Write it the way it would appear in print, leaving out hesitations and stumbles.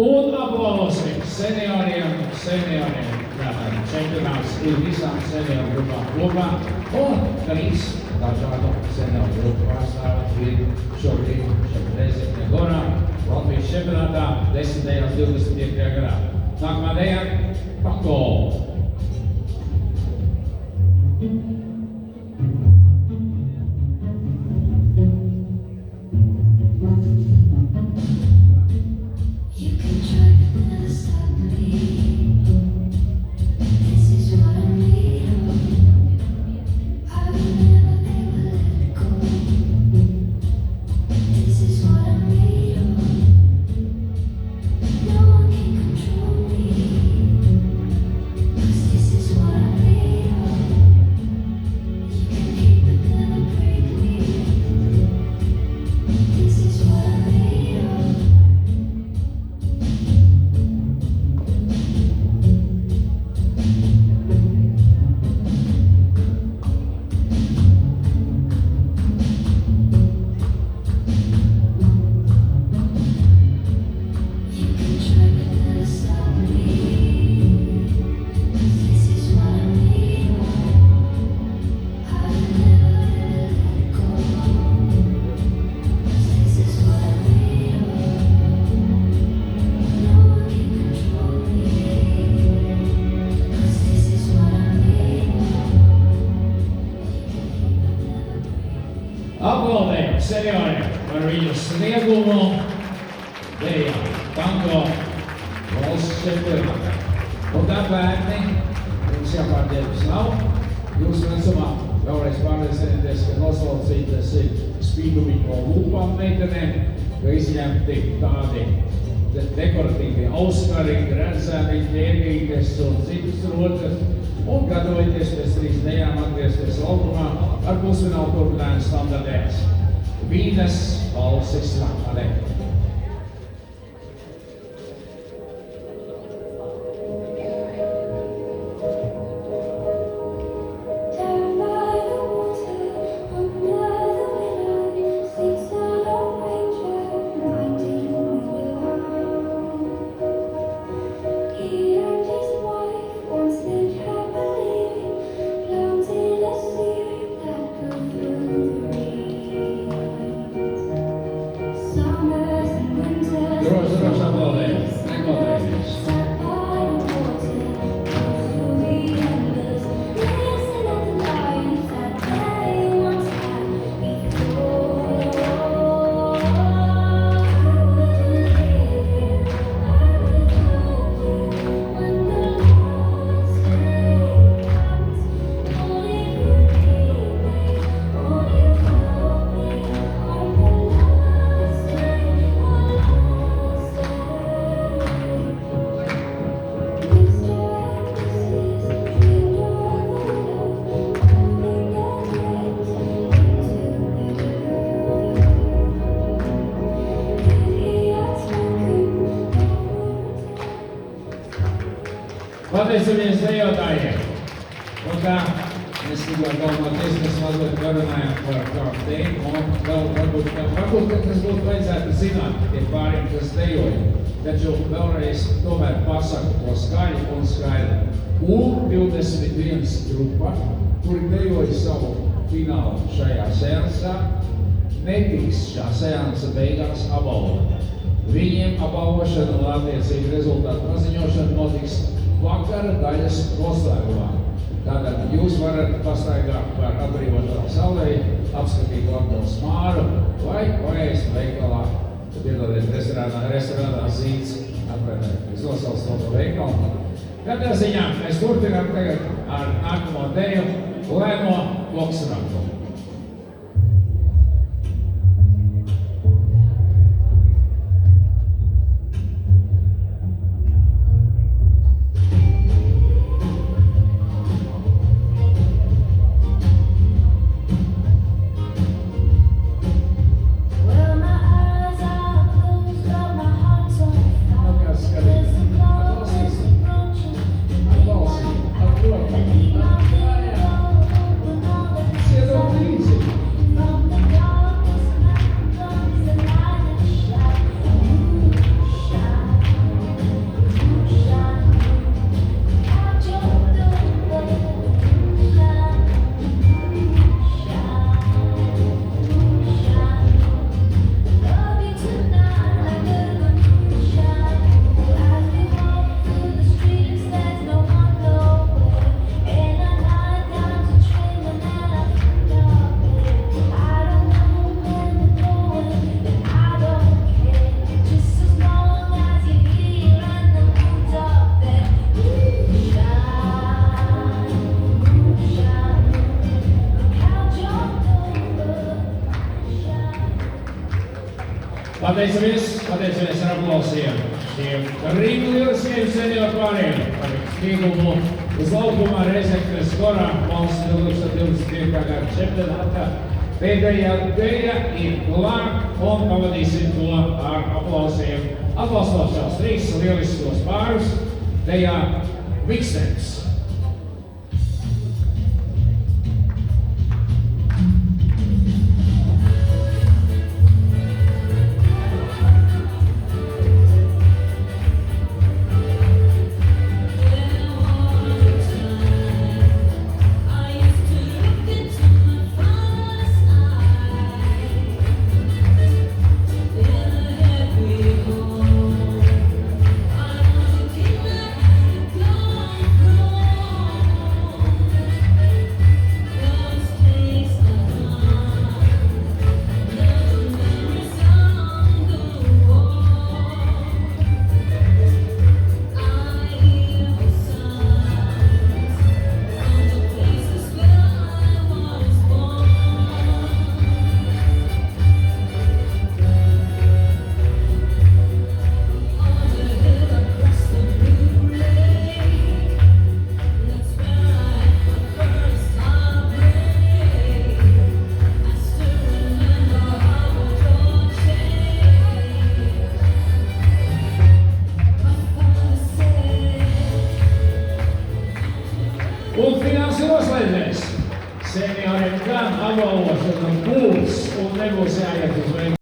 Un aplausi senioriem čempionāts ir visām senioru grupām klubā un 3 dažādu senioru grupu pārstāvji ir šobrīd šeit Reizekne Gorā Latvijas čempionātā 10. un 25. gadā. Nākamā dejā Pako. Aplaudējam senioriem par viņu sniegumu dejā tango valsts čempionātā. Un tā bērni, jums jāpārģērbas nav, jūs vecumā vēlreiz pārliecinieties, ka noslaucītas ir spīdumi no lūpām meitenēm, ka izņemti tādi dekoratīvi auskari, redzēni, ķēmītes un citas rotas. Un gatavoties pēc 3 dejām atgriezties laukumā ar pusfinālu turpinājumu standartēs. Vīnes valsts nākamā. Pateicamies dejotājiem. Un tā, mēs tikko galvenoties, mēs mazliet parunājām par kādu tēmu, un vēl varbūt, ka tas būtu vajadzētu zināt tie pāriem, kas dejoja. Taču vēlreiz tomēr pasaku to skaļi un skaidri. U21 grupa, kuri dejoja savu finālu šajā seansā, netiks šā seansa beigās apbalvota. Viņiem apbalvošana un attiecīgi rezultātu paziņošana notiks vakara daļas noslēgumā. Tātad jūs varat pastaigāt par atbrīvotā saulē, apskatīt Latgales Māru vai paēst veikalā, piedodiet restorānā Zīds, apvienot. Es nosaucu to veikalu. Katrā ziņā mēs turpinām tagad ar nākamo deju Lēno Loksrāku. Pateicamies ar aplausiem šiem rīklieliem senioru pāriem par sniegumu uz laukuma Reizeknes skorā valsts 2025. gada čempionātā. Pēdējā dēļa ir klāt un pavadīsim to ar aplausiem. Aplausot šos trīs lieliskos pārus, dējā Vikstens.